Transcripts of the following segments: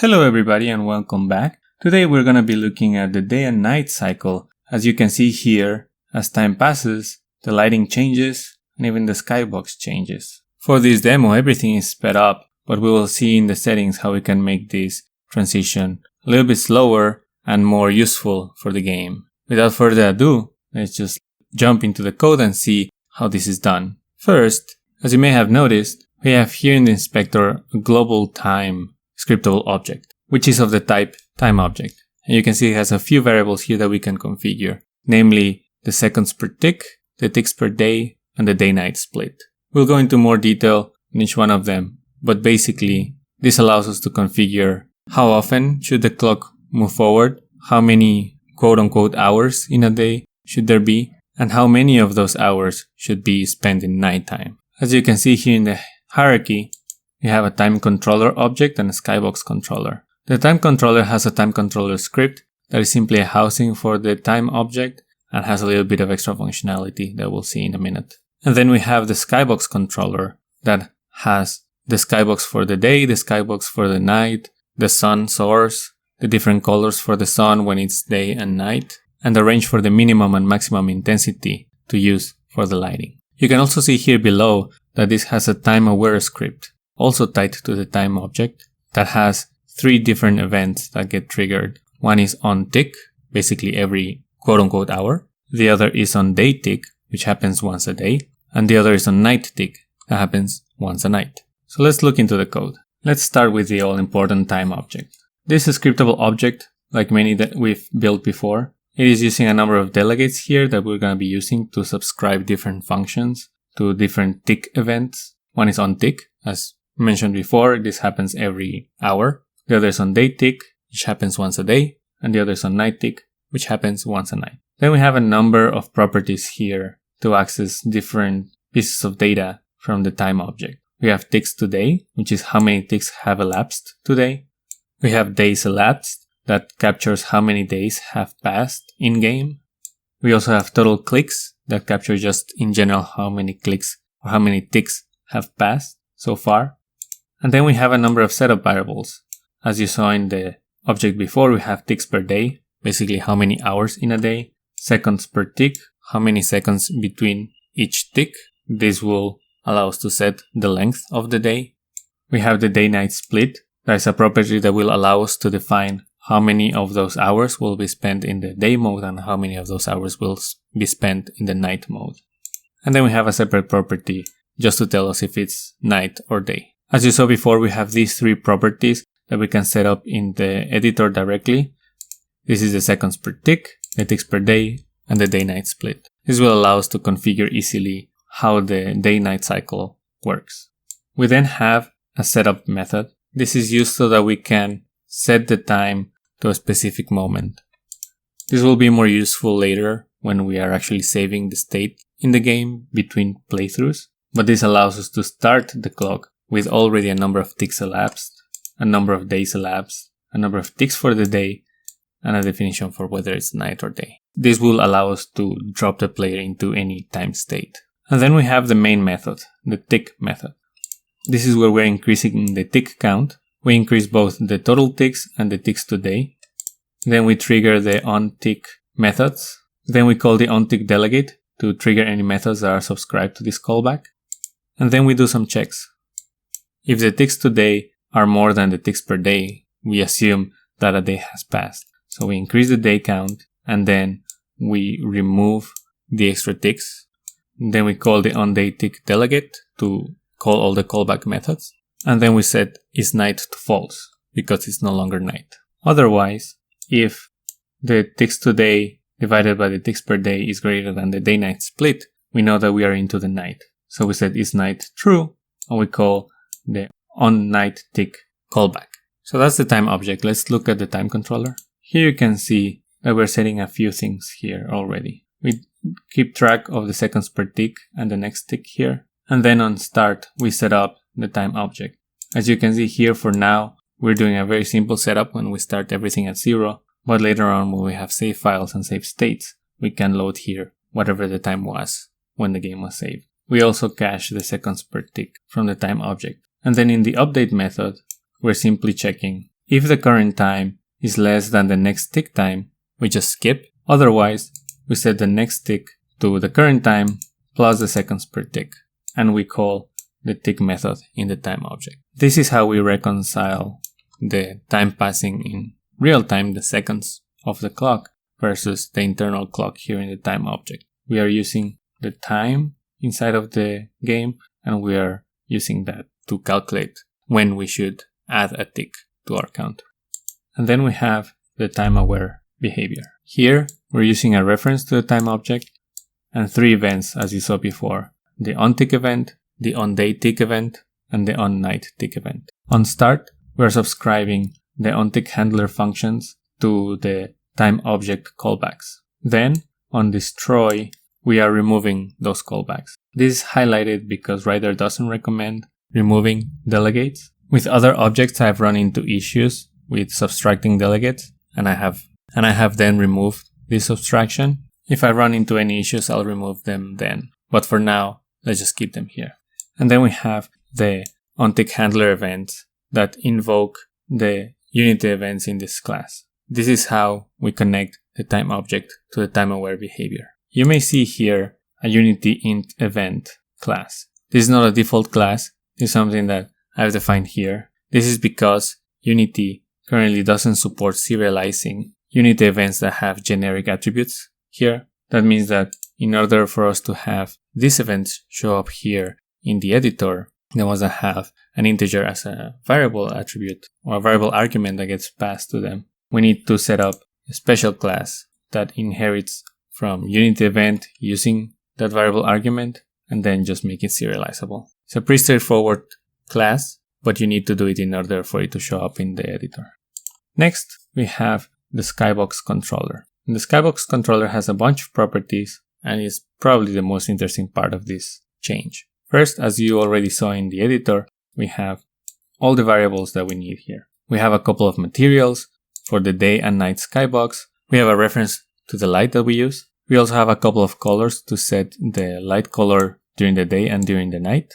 Hello everybody and welcome back. Today we're going to be looking at the day and night cycle. As you can see here, as time passes, the lighting changes and even the skybox changes. For this demo, everything is sped up, but we will see in the settings how we can make this transition a little bit slower and more useful for the game. Without further ado, let's just jump into the code and see how this is done. First, as you may have noticed, we have here in the inspector a global time scriptable object, which is of the type time object. And you can see it has a few variables here that we can configure, namely the seconds per tick, the ticks per day, and the day-night split. We'll go into more detail on each one of them, but basically this allows us to configure how often should the clock move forward, how many quote-unquote hours in a day should there be, and how many of those hours should be spent in nighttime. As you can see here in the hierarchy, we have a time controller object and a skybox controller. The time controller has a time controller script that is simply a housing for the time object and has a little bit of extra functionality that we'll see in a minute. And then we have the skybox controller that has the skybox for the day, the skybox for the night, the sun source, the different colors for the sun when it's day and night, and the range for the minimum and maximum intensity to use for the lighting. You can also see here below that this has a time aware script, also tied to the time object, that has 3 different events that get triggered. One is on tick, basically every quote-unquote hour. The other is on day tick, which happens once a day. And the other is on night tick, that happens once a night. So let's look into the code. Let's start with the all-important time object. This is a scriptable object, like many that we've built before. It is using a number of delegates here that we're going to be using to subscribe different functions to different tick events. One is on tick, as mentioned before, this happens every hour. The other is on day tick, which happens once a day. And the other is on night tick, which happens once a night. Then we have a number of properties here to access different pieces of data from the time object. We have ticks today, which is how many ticks have elapsed today. We have days elapsed, that captures how many days have passed in-game. We also have total clicks, that capture just in general how many clicks or how many ticks have passed so far. And then we have a number of setup variables. As you saw in the object before, we have ticks per day, basically how many hours in a day. Seconds per tick, how many seconds between each tick. This will allow us to set the length of the day. We have the day-night split. That is a property that will allow us to define how many of those hours will be spent in the day mode and how many of those hours will be spent in the night mode. And then we have a separate property just to tell us if it's night or day. As you saw before, we have these 3 properties that we can set up in the editor directly. This is the seconds per tick, the ticks per day, and the day-night split. This will allow us to configure easily how the day-night cycle works. We then have a setup method. This is used so that we can set the time to a specific moment. This will be more useful later when we are actually saving the state in the game between playthroughs, but this allows us to start the clock with already a number of ticks elapsed, a number of days elapsed, a number of ticks for the day, and a definition for whether it's night or day. This will allow us to drop the player into any time state. And then we have the main method, the tick method. This is where we're increasing the tick count. We increase both the total ticks and the ticks to day. Then we trigger the onTick methods. Then we call the onTick delegate to trigger any methods that are subscribed to this callback. And then we do some checks. If the ticks to day are more than the ticks per day, we assume that a day has passed. So we increase the day count and then we remove the extra ticks. Then we call the onDayTick delegate to call all the callback methods. And then we set isNight to false because it's no longer night. Otherwise, if the ticks to day divided by the ticks per day is greater than the day-night split, we know that we are into the night. So we set isNight true and we call the onNightTick callback. So that's the time object. Let's look at the time controller. Here you can see that we're setting a few things here already. We keep track of the seconds per tick and the next tick here. And then on start, we set up the time object. As you can see here, for now, we're doing a very simple setup when we start everything at 0. But later on, when we have save files and save states, we can load here whatever the time was when the game was saved. We also cache the seconds per tick from the time object. And then in the update method, we're simply checking If the current time is less than the next tick time, we just skip. Otherwise, we set the next tick to the current time plus the seconds per tick, and we call the tick method in the time object. This is how we reconcile the time passing in real time, the seconds of the clock, versus the internal clock here in the time object. We are using the time inside of the game, and we are using that to calculate when we should add a tick to our counter. And then we have the time-aware behavior. Here, we're using a reference to the time object and 3 events as you saw before: the on-tick event, the on-day tick event, and the on-night tick event. On start, we're subscribing the on-tick handler functions to the time object callbacks. Then, on destroy, we are removing those callbacks. This is highlighted because Rider doesn't recommend removing delegates. With other objects, I've run into issues with subtracting delegates, and I have then removed this subtraction. If I run into any issues, I'll remove them then. But for now, let's just keep them here. And then we have the on-tick handler events that invoke the Unity events in this class. This is how we connect the time object to the time-aware behavior. You may see here a Unity int event class. This is not a default class. This is something that I've defined here. This is because Unity currently doesn't support serializing Unity events that have generic attributes here. That means that in order for us to have these events show up here in the editor, the ones that have an integer as a variable attribute or a variable argument that gets passed to them, we need to set up a special class that inherits from Unity event using that variable argument and then just make it serializable. It's a pretty straightforward class, but you need to do it in order for it to show up in the editor. Next, we have the Skybox controller. And the Skybox controller has a bunch of properties and is probably the most interesting part of this change. First, as you already saw in the editor, we have all the variables that we need here. We have a couple of materials for the day and night Skybox. We have a reference to the light that we use. We also have a couple of colors to set the light color during the day and during the night.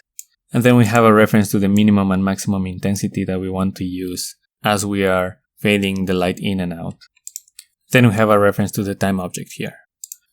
And then we have a reference to the minimum and maximum intensity that we want to use as we are fading the light in and out. Then we have a reference to the time object here.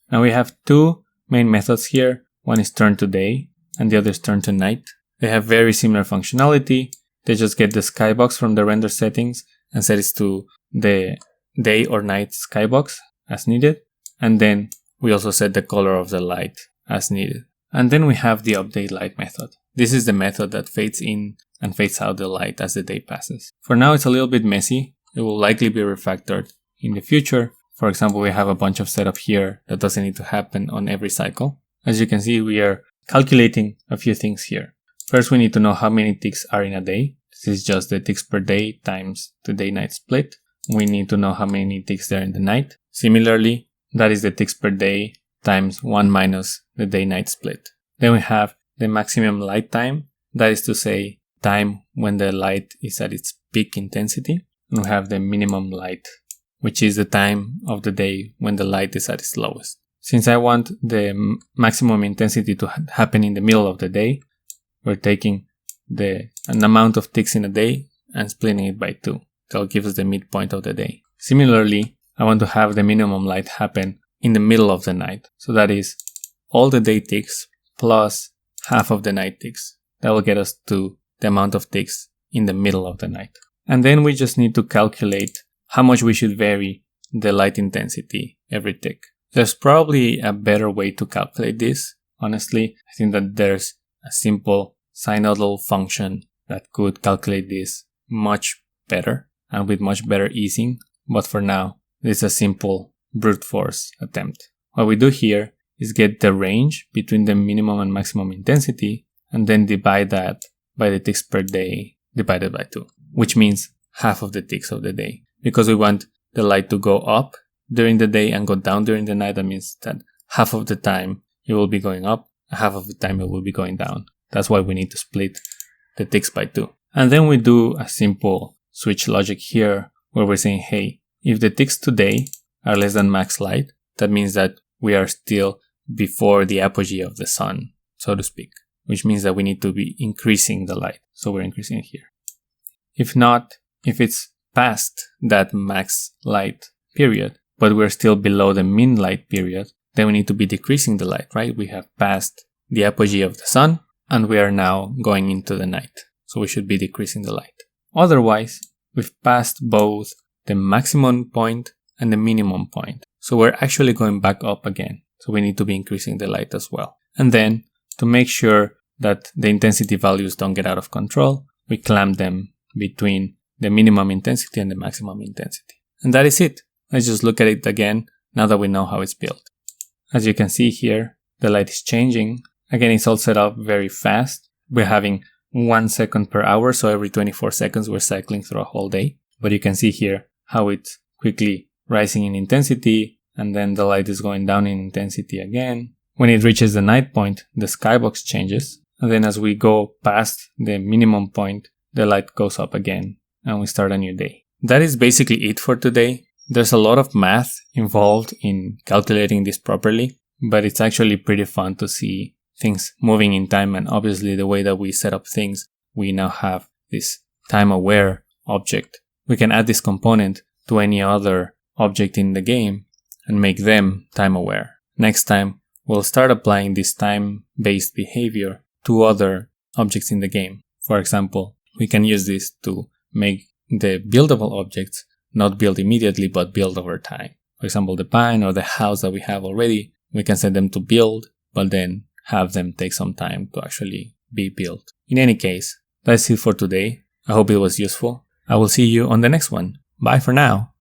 Now we have 2 main methods here. One is turn to day and the other is turn to night. They have very similar functionality. They just get the Skybox from the render settings and set it to the day or night Skybox as needed. And then we also set the color of the light as needed. And then we have the update light method. This is the method that fades in and fades out the light as the day passes. For now, it's a little bit messy. It will likely be refactored in the future. For example, we have a bunch of setup here that doesn't need to happen on every cycle. As you can see, we are calculating a few things here. First, we need to know how many ticks are in a day. This is just the ticks per day times the day-night split. We need to know how many ticks there are in the night. Similarly, that is the ticks per day times 1 minus the day-night split. Then we have the maximum light time. That is to say, time when the light is at its peak intensity. And we have the minimum light, which is the time of the day when the light is at its lowest. Since I want the maximum intensity to happen in the middle of the day, we're taking an amount of ticks in a day and splitting it by 2. That'll give us the midpoint of the day. Similarly, I want to have the minimum light happen in the middle of the night. So that is all the day ticks plus half of the night ticks. That will get us to the amount of ticks in the middle of the night. And then we just need to calculate how much we should vary the light intensity every tick. There's probably a better way to calculate this. Honestly, I think that there's a simple sinusoidal function that could calculate this much better and with much better easing. But for now, this is a simple brute force attempt. What we do here is get the range between the minimum and maximum intensity and then divide that by the ticks per day divided by 2, which means half of the ticks of the day. Because we want the light to go up during the day and go down during the night, that means that half of the time it will be going up, half of the time it will be going down. That's why we need to split the ticks by 2. And then we do a simple switch logic here where we're saying, hey, if the ticks today are less than max light, that means that we are still before the apogee of the sun, so to speak, which means that we need to be increasing the light. So we're increasing it here. If not, if it's passed that max light period, but we're still below the min light period, then we need to be decreasing the light, right? We have passed the apogee of the sun and we are now going into the night. So we should be decreasing the light. Otherwise, we've passed both the maximum point and the minimum point. So we're actually going back up again. So we need to be increasing the light as well. And then to make sure that the intensity values don't get out of control, we clamp them between the minimum intensity and the maximum intensity. And that is it. Let's just look at it again now that we know how it's built. As you can see here, the light is changing. Again, it's all set up very fast. We're having 1 second per hour, so every 24 seconds we're cycling through a whole day. But you can see here how it's quickly rising in intensity, and then the light is going down in intensity again. When it reaches the night point, the skybox changes, and then as we go past the minimum point, the light goes up again, and we start a new day. That is basically it for today. There's a lot of math involved in calculating this properly, but it's actually pretty fun to see things moving in time, and obviously the way that we set up things, we now have this time-aware object. We can add this component to any other object in the game and make them time-aware. Next time, we'll start applying this time-based behavior to other objects in the game. For example, we can use this to make the buildable objects not build immediately but build over time. For example, the pine or the house that we have already, we can set them to build, but then have them take some time to actually be built. In any case, that's it for today. I hope it was useful. I will see you on the next one. Bye for now.